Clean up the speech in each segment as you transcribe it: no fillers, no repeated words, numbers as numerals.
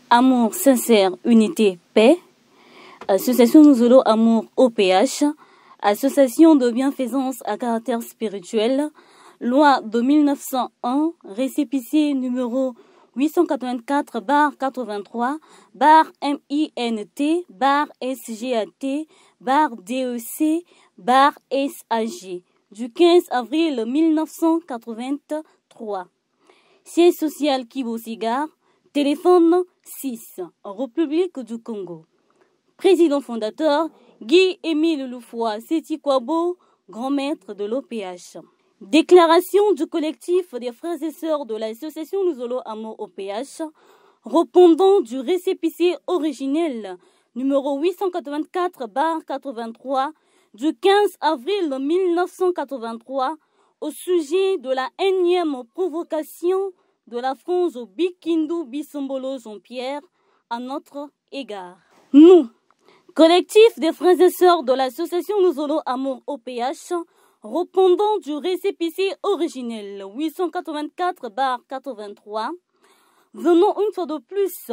Amour sincère, unité, paix. Association Nuzolo Amour OPH. Association de bienfaisance à caractère spirituel. Loi de 1901, récépissé numéro 884-83-MINT-SGAT-DEC-SAG du 15 avril 1983. Siège social Kibo Cigare, téléphone 6, République du Congo. Président fondateur Guy-Émile Loufoua Sétikwabo, grand maître de l'OPH. Déclaration du collectif des frères et sœurs de l'association Nuzolo Amour OPH, répondant du récépissé originel numéro 884-83 du 15 avril 1983 au sujet de la énième provocation de la France au Bikindu Bisombolo Jean-Pierre à notre égard. Nous, collectif des frères et sœurs de l'association Nuzolo Amour OPH, répondant du récépissé originel 884-83, venons une fois de plus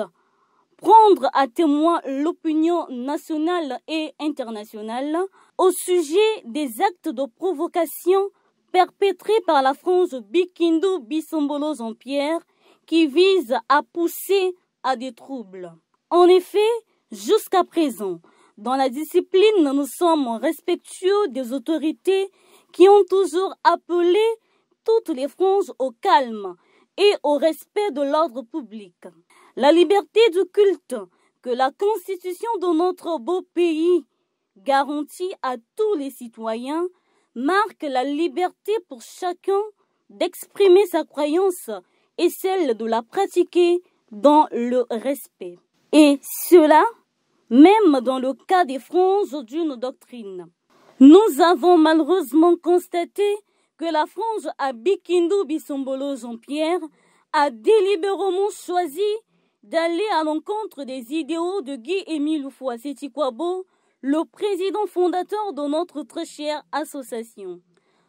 prendre à témoin l'opinion nationale et internationale au sujet des actes de provocation perpétrés par la France Bikindu Bisombolo Jean-Pierre qui visent à pousser à des troubles. En effet, jusqu'à présent, dans la discipline, nous sommes respectueux des autorités qui ont toujours appelé toutes les franges au calme et au respect de l'ordre public. La liberté du culte que la Constitution de notre beau pays garantit à tous les citoyens marque la liberté pour chacun d'exprimer sa croyance et celle de la pratiquer dans le respect. Et cela, même dans le cas des franges d'une doctrine. Nous avons malheureusement constaté que la frange à Bikindu Bisombolo Jean-Pierre a délibérément choisi d'aller à l'encontre des idéaux de Guy-Émile Loufoua Sétikwabo, le président fondateur de notre très chère association.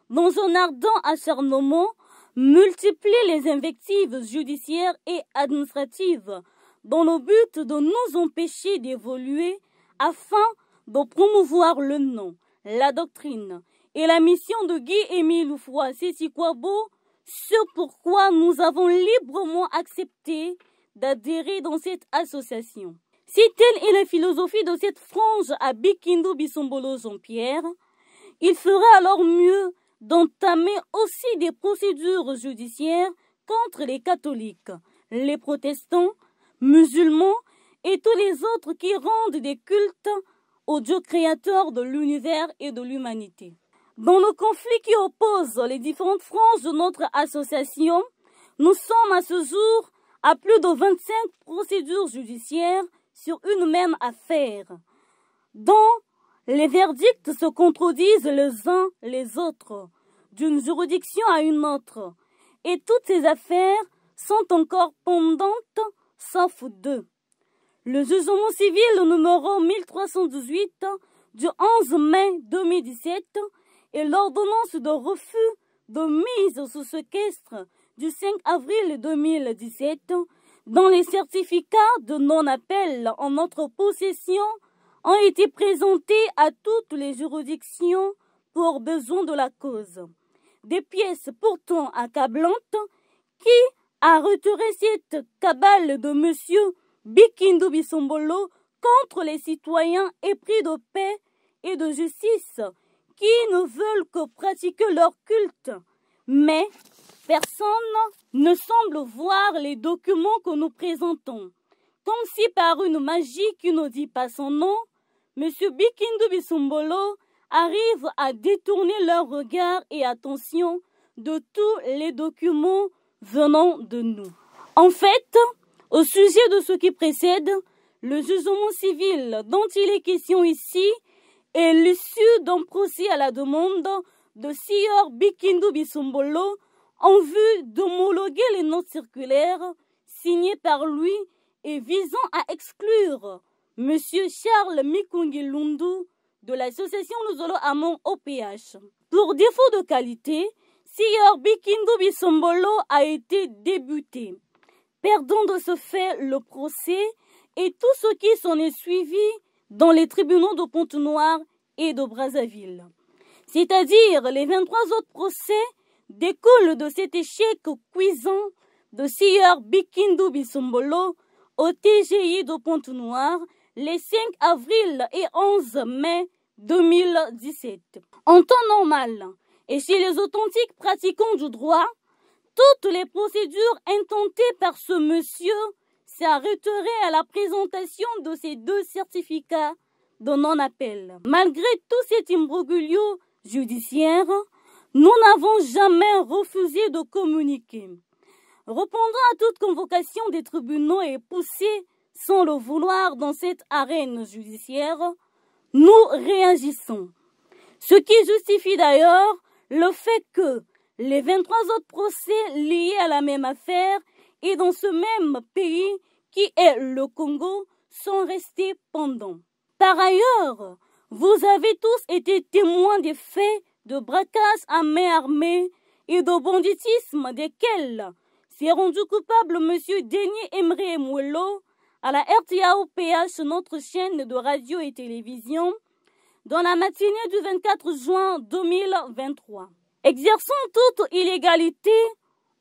Dans un ardent acharnement, multiplier les invectives judiciaires et administratives dans le but de nous empêcher d'évoluer afin de promouvoir le nom, la doctrine et la mission de Guy-Émile Loufoua Sétikwabo, ce pourquoi nous avons librement accepté d'adhérer dans cette association. Si telle est la philosophie de cette frange à Bikindu Bisombolo Jean-Pierre, il ferait alors mieux d'entamer aussi des procédures judiciaires contre les catholiques, les protestants, musulmans et tous les autres qui rendent des cultes au Dieu créateur de l'univers et de l'humanité. Dans le conflit qui oppose les différentes franges de notre association, nous sommes à ce jour à plus de 25 procédures judiciaires sur une même affaire, dont les verdicts se contredisent les uns les autres, d'une juridiction à une autre, et toutes ces affaires sont encore pendantes, sauf deux. Le jugement civil numéro 1318 du 11 mai 2017 et l'ordonnance de refus de mise sous séquestre du 5 avril 2017, dont les certificats de non-appel en notre possession ont été présentés à toutes les juridictions pour besoin de la cause. Des pièces pourtant accablantes qui a retiré cette cabale de monsieur Bikindu Bisombolo contre les citoyens épris de paix et de justice qui ne veulent que pratiquer leur culte. Mais personne ne semble voir les documents que nous présentons. Comme si par une magie qui ne dit pas son nom, monsieur Bikindu Bisombolo arrive à détourner leur regard et attention de tous les documents venant de nous. En fait, au sujet de ce qui précède, le jugement civil dont il est question ici est l'issue d'un procès à la demande de Sieur Bikindu Bisombolo en vue d'homologuer les notes circulaires signées par lui et visant à exclure M. Charles Mikungi Lundu de l'association Nuzolo Amour OPH. Pour défaut de qualité, Sieur Bikindu Bisombolo a été débuté. perdant de ce fait le procès et tout ce qui s'en est suivi dans les tribunaux de Pointe-Noire et de Brazzaville. C'est-à-dire les 23 autres procès découlent de cet échec cuisant de Sieur Bikindu Bisombolo au TGI de Pointe-Noire les 5 avril et 11 mai 2017. En temps normal, et chez les authentiques pratiquants du droit, toutes les procédures intentées par ce monsieur s'arrêteraient à la présentation de ces 2 certificats de non-appel. Malgré tout cet imbroglio judiciaire, nous n'avons jamais refusé de communiquer. Répondant à toute convocation des tribunaux et poussés sans le vouloir dans cette arène judiciaire, nous réagissons. Ce qui justifie d'ailleurs le fait que les 23 autres procès liés à la même affaire et dans ce même pays qui est le Congo sont restés pendants. Par ailleurs, vous avez tous été témoins des faits de braquage à main armée et de banditisme desquels s'est rendu coupable M. Denis Emre Mouelo à la RTAO-PH, notre chaîne de radio et télévision, dans la matinée du 24 juin 2023. Exerçant toute illégalité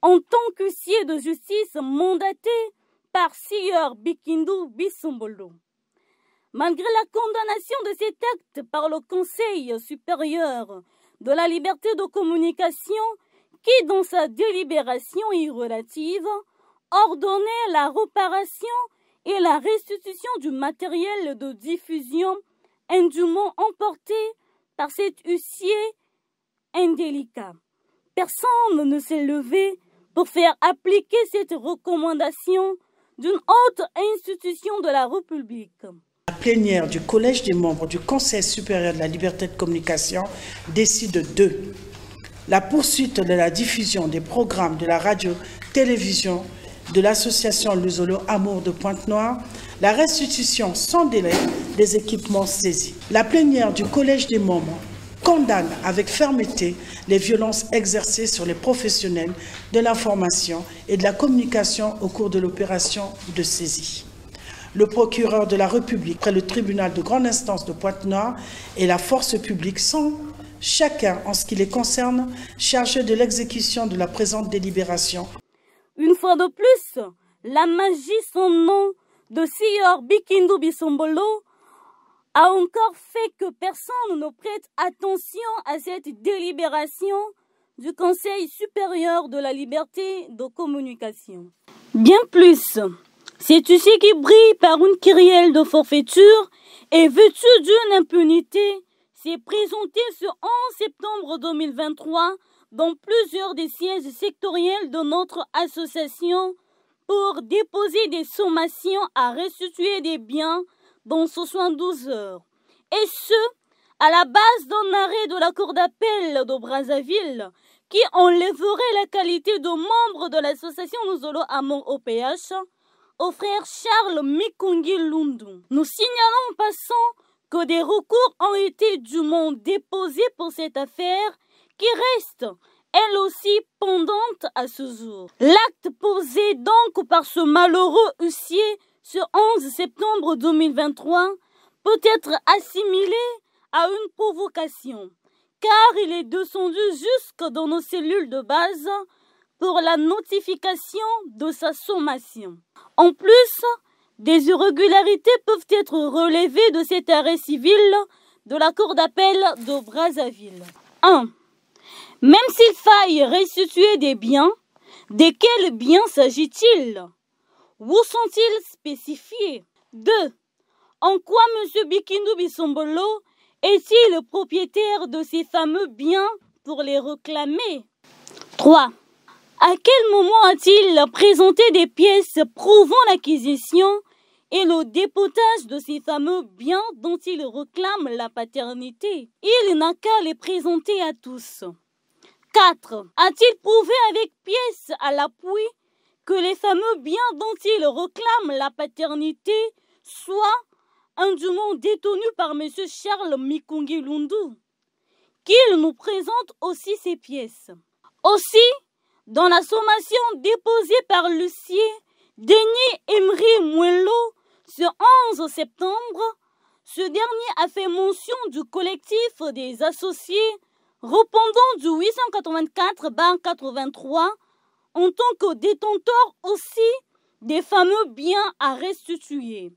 en tant qu'huissier de justice mandaté par Sieur Bikindu Bisombolo. Malgré la condamnation de cet acte par le Conseil supérieur de la liberté de communication qui, dans sa délibération irrelative, ordonnait la réparation et la restitution du matériel de diffusion indûment emporté par cet huissier indélicat. Personne ne s'est levé pour faire appliquer cette recommandation d'une haute institution de la République. La plénière du Collège des membres du Conseil supérieur de la liberté de communication décide de la poursuite de la diffusion des programmes de la radio-télévision de l'association Luzolo Amour de Pointe-Noire, la restitution sans délai des équipements saisis. La plénière du Collège des membres condamne avec fermeté les violences exercées sur les professionnels de l'information et de la communication au cours de l'opération de saisie. Le procureur de la République, près le tribunal de grande instance de Pointe-Noire et la force publique sont chacun, en ce qui les concerne, chargés de l'exécution de la présente délibération. Une fois de plus, la magie sans nom de Sieur Bikindu Bisombolo a encore fait que personne ne prête attention à cette délibération du Conseil supérieur de la liberté de communication. Bien plus, cet huissier qui brille par une kyrielle de forfaiture et vêtu d'une impunité s'est présenté ce 11 septembre 2023 dans plusieurs des sièges sectoriels de notre association pour déposer des sommations à restituer des biens dans 72 heures. Et ce, à la base d'un arrêt de la Cour d'appel de Brazzaville qui enlèverait la qualité de membre de l'association Luzolo Amour OPH au frère Charles Mikungi Lundu. Nous signalons en passant que des recours ont été dûment déposés pour cette affaire qui reste, elle aussi, pendante à ce jour. L'acte posé donc par ce malheureux huissier ce 11 septembre 2023 peut être assimilé à une provocation, car il est descendu jusque dans nos cellules de base pour la notification de sa sommation. En plus, des irrégularités peuvent être relevées de cet arrêt civil de la Cour d'appel de Brazzaville. 1. Même s'il faille restituer des biens, de quels biens s'agit-il? Où sont-ils spécifiés? 2. En quoi M. Bikindu Bisombolo est-il propriétaire de ces fameux biens pour les réclamer? 3. À quel moment a-t-il présenté des pièces prouvant l'acquisition et le dépotage de ces fameux biens dont il réclame la paternité? Il n'a qu'à les présenter à tous. 4. A-t-il prouvé avec pièces à l'appui que les fameux biens dont il réclame la paternité soient indûment détenus par M. Charles Mikungi Lundu? Qu'il nous présente aussi ces pièces. Aussi, dans la sommation déposée par l'huissier Denis Emery Mouello, ce 11 septembre, ce dernier a fait mention du collectif des associés répondant du 884/83 en tant que détenteur aussi des fameux biens à restituer.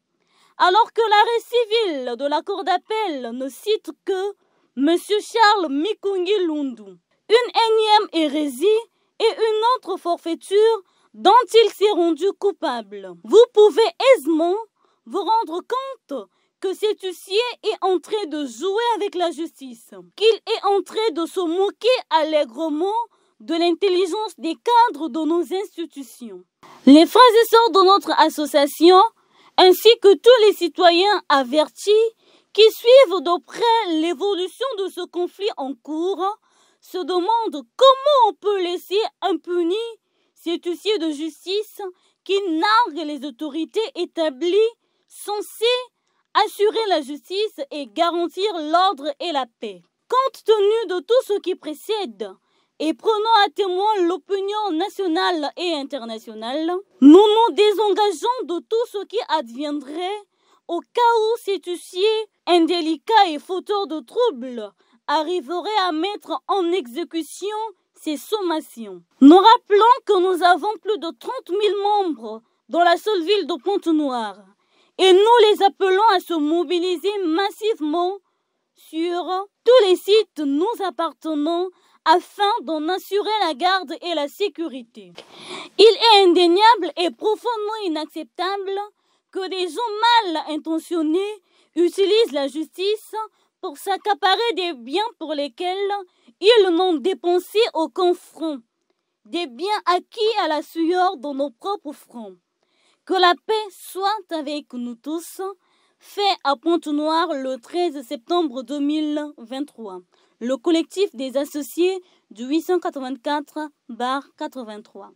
Alors que l'arrêt civil de la Cour d'appel ne cite que M. Charles Mikungi Lundu, une énième hérésie et une autre forfaiture dont il s'est rendu coupable. Vous pouvez aisément vous rendre compte que cet huissier est en train de jouer avec la justice, qu'il est en train de se moquer allègrement de l'intelligence des cadres de nos institutions. Les frères et sœurs de notre association, ainsi que tous les citoyens avertis qui suivent de près l'évolution de ce conflit en cours, se demandent comment on peut laisser impuni cet huissier de justice qui nargue les autorités établies censées assurer la justice et garantir l'ordre et la paix. Compte tenu de tout ce qui précède, et prenant à témoin l'opinion nationale et internationale, nous nous désengageons de tout ce qui adviendrait au cas où cet huissier indélicat et fauteur de troubles arriverait à mettre en exécution ces sommations. Nous rappelons que nous avons plus de 30 000 membres dans la seule ville de Pointe-Noire et nous les appelons à se mobiliser massivement sur tous les sites nous appartenant afin d'en assurer la garde et la sécurité. Il est indéniable et profondément inacceptable que des gens mal intentionnés utilisent la justice pour s'accaparer des biens pour lesquels ils n'ont dépensé aucun franc, des biens acquis à la sueur de nos propres fronts. Que la paix soit avec nous tous. Fait à Pointe-Noire le 13 septembre 2023. Le collectif des associés du 884/83.